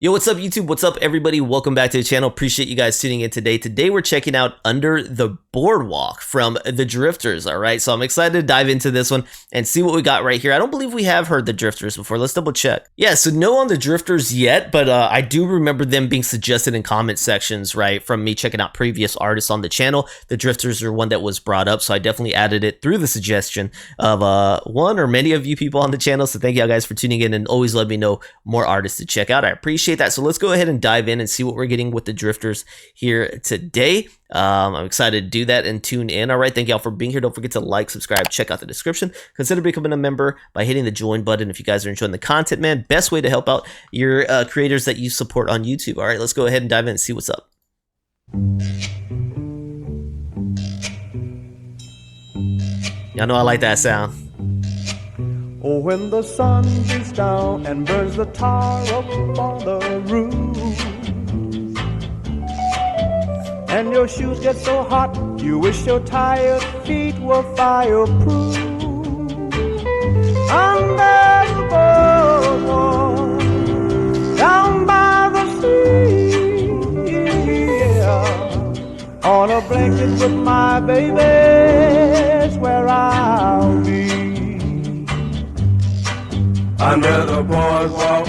Yo, what's up YouTube? What's up everybody? Welcome back to the channel. Appreciate you guys tuning in today. Today we're checking out Under the Boardwalk from the Drifters, all right? So I'm excited to dive into this one and see what we got right here. I don't believe we have heard the Drifters before. Let's double check. Yeah, so no on the Drifters yet, but I do remember them being suggested in comment sections, right? From me checking out previous artists on the channel. The Drifters are one that was brought up, so I definitely added it through the suggestion of one or many of you people on the channel. So thank you guys for tuning in and always let me know more artists to check out. I appreciate that. So let's go ahead and dive in and see what we're getting with the Drifters here today. I'm excited to do that and tune in. All right, thank y'all for being here. Don't forget to like, subscribe, check out the description. Consider becoming a member by hitting the join button if you guys are enjoying the content, man. Best way to help out your creators that you support on YouTube. All right, let's go ahead and dive in and see what's up. Y'all know I like that sound. Oh, when the sun beats down and burns the tar up on the roof, and your shoes get so hot, you wish your tired feet were fireproof. Under the boardwalk, down by the sea, yeah. On a blanket with my baby's where I'll be. Under the boardwalk,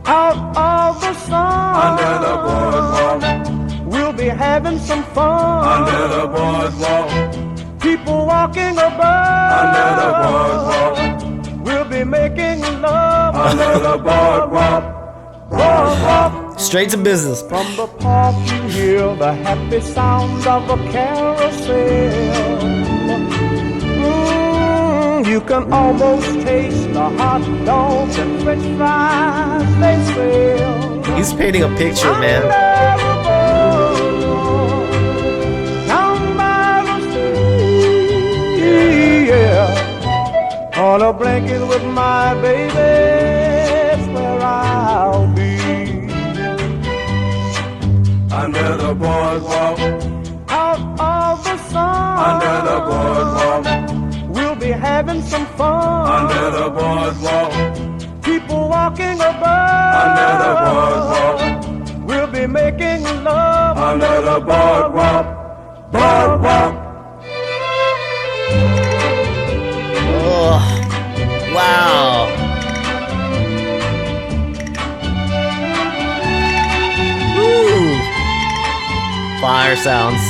Out of the sun, under the boardwalk, we'll be having some fun. under the boardwalk, People walking above, under the boardwalk, we'll be making love. under the boardwalk. Boardwalk. Straight to business. From the park you hear the happy sound of a carousel. You can almost taste the hot dogs and french fries they sell. He's painting a picture, man. Down by the sea, yeah. On a blanket with my baby, that's where I'll be. Under the boardwalk, Out of the sun, under the boardwalk, we'll be having some fun. under the boardwalk, People walking above, under the boardwalk, we'll be making love. under the boardwalk, boardwalk. Oh, wow. Woo. Fire sounds.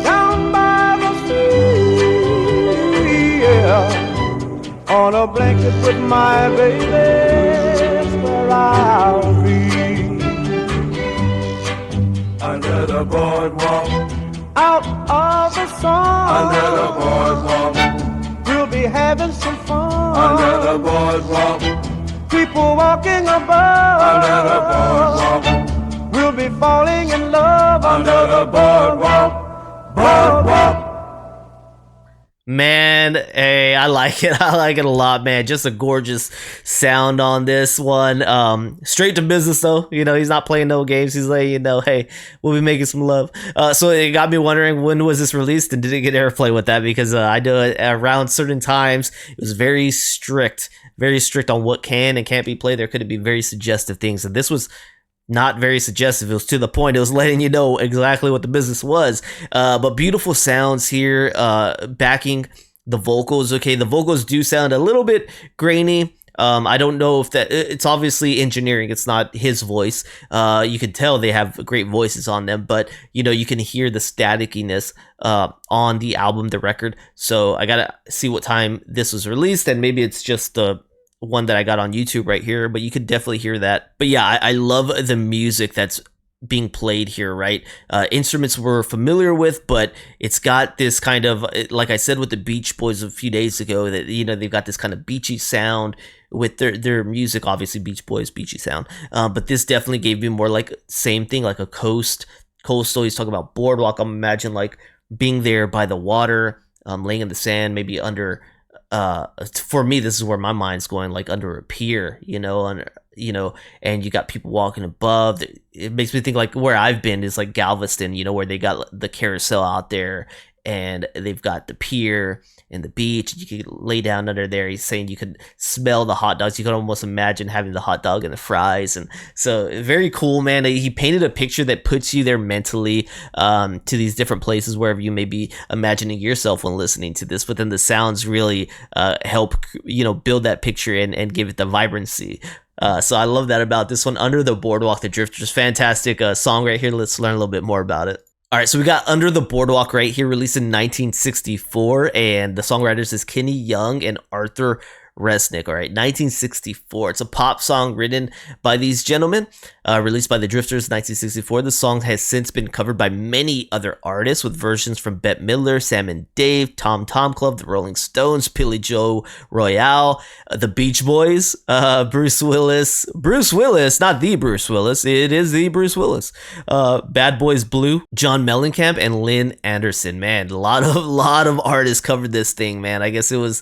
Down by the sea, yeah. On a blanket with my baby, that's where I'll be. Under the boardwalk, Out of the sun, under the boardwalk, we'll be having some fun. under the boardwalk, People walking above, under the boardwalk, we'll be falling in love. under the boardwalk, boardwalk. Man, hey, I like it. I like it a lot, man. Just a gorgeous sound on this one. Straight to business though. You know, he's not playing no games. He's like, you know, hey, we'll be making some love. So it got me wondering, when was this released and did it get airplay with that? Because I know it around certain times it was very strict on what can and can't be played. There could be very suggestive things, and this was not very suggestive. It was to the point. It was letting you know exactly what the business was. But beautiful sounds here, backing the vocals. Okay, the vocals do sound a little bit grainy. I don't know if that, it's obviously engineering. It's not his voice. You can tell they have great voices on them, but you know, you can hear the staticiness on the album, the record. So I gotta see what time this was released, and maybe it's just the one that I got on YouTube right here, but you could definitely hear that. But yeah, I love the music that's being played here, right? Instruments we're familiar with, but it's got this kind of, like I said with the Beach Boys a few days ago, that, you know, they've got this kind of beachy sound with their music, obviously Beach Boys, beachy sound. But this definitely gave me more like same thing, like a coastal. He's talking about boardwalk. I'm imagining like being there by the water, laying in the sand, maybe under, for me, this is where my mind's going, like under a pier, you know, and you got people walking above. It makes me think like where I've been is like Galveston, you know, where they got the carousel out there and they've got the pier and the beach. You could lay down under there. He's saying you could smell the hot dogs. You could almost imagine having the hot dog and the fries. And so very cool, man. He painted a picture that puts you there mentally to these different places wherever you may be imagining yourself when listening to this. But then the sounds really help, build that picture and give it the vibrancy. So I love that about this one. Under the Boardwalk, The Drifters. Fantastic song right here. Let's learn a little bit more about it. All right, so we got Under the Boardwalk right here, released in 1964, and the songwriters is Kenny Young and Arthur Resnick. All right, 1964. It's a pop song written by these gentlemen, released by the Drifters, 1964. The song has since been covered by many other artists, with versions from Bette Midler, Sam and Dave, Tom Tom Club, the Rolling Stones, Billy Joe Royale, the Beach Boys, Bruce Willis, not the Bruce Willis, it is the Bruce Willis, Bad Boys Blue, John Mellencamp, and Lynn Anderson. Man, a lot of artists covered this thing, man. I guess it was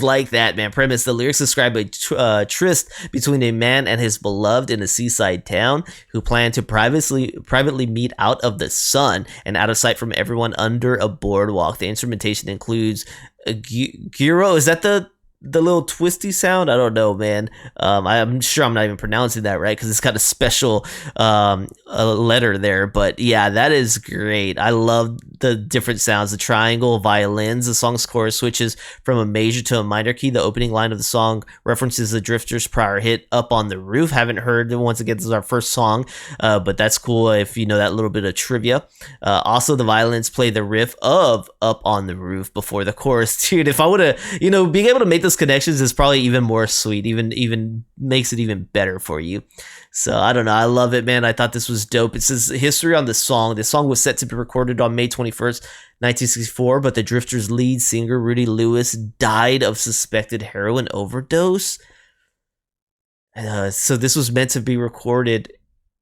like that, man. Premise: the lyrics describe a tryst between a man and his beloved in a seaside town who plan to privately meet out of the sun and out of sight from everyone under a boardwalk. The instrumentation includes a gyro. Is that the little twisty sound? I don't know, man. I'm sure I'm not even pronouncing that right because it's got a special letter there. But yeah, that is great. I love the different sounds, the triangle, violins. The song's chorus switches from a major to a minor key. The opening line of the song references the Drifters' prior hit, Up on the Roof. Haven't heard it. Once again, this is our first song, but that's cool if you know that little bit of trivia. Also, the violins play the riff of Up on the Roof before the chorus. Dude, if I would have, being able to make those connections is probably even more sweet, even makes it even better for you. So I don't know, I love it, man. I thought this was dope. It says history on the song. The song was set to be recorded on May 21st, 1964, but the Drifters' lead singer Rudy Lewis died of suspected heroin overdose. So this was meant to be recorded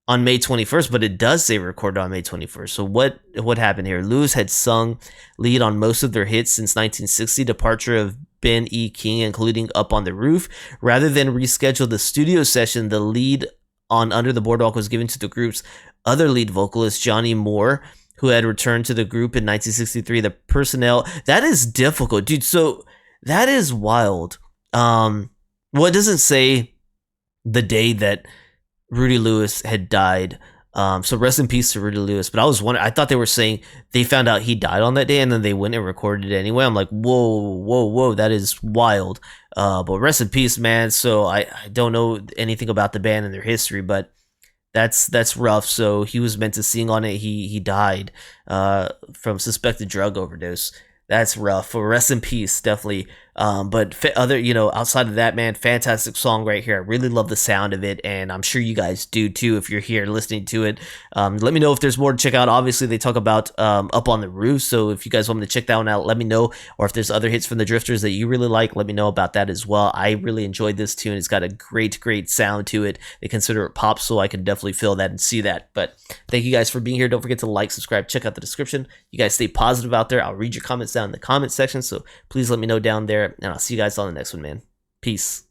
on May 21st, but it does say recorded on May 21st. So what happened here? Lewis had sung lead on most of their hits since 1960, departure of Ben E. King, including Up on the Roof. Rather than reschedule the studio session, the lead on Under the Boardwalk was given to the group's other lead vocalist, Johnny Moore, who had returned to the group in 1963. The personnel, that is difficult, dude. So that is wild. Well, it doesn't say the day that Rudy Lewis had died. So rest in peace to Rudy Lewis. But I was wondering, I thought they were saying they found out he died on that day and then they went and recorded it anyway. I'm like, whoa, that is wild. But rest in peace, man. So I don't know anything about the band and their history, but that's rough. So he was meant to sing on it. He died from suspected drug overdose. That's rough. Well, rest in peace, definitely. But outside of that, man, fantastic song right here. I really love the sound of it, and I'm sure you guys do too if you're here listening to it. Let me know if there's more to check out. Obviously, they talk about Up on the Roof, so if you guys want me to check that one out, let me know. Or if there's other hits from the Drifters that you really like, let me know about that as well. I really enjoyed this tune. It's got a great sound to it. They consider it pop, so I can definitely feel that and see that. But thank you guys for being here. Don't forget to like, subscribe, check out the description. You guys stay positive out there. I'll read your comments down in the comment section, so please let me know down there. And I'll see you guys on the next one, man. Peace.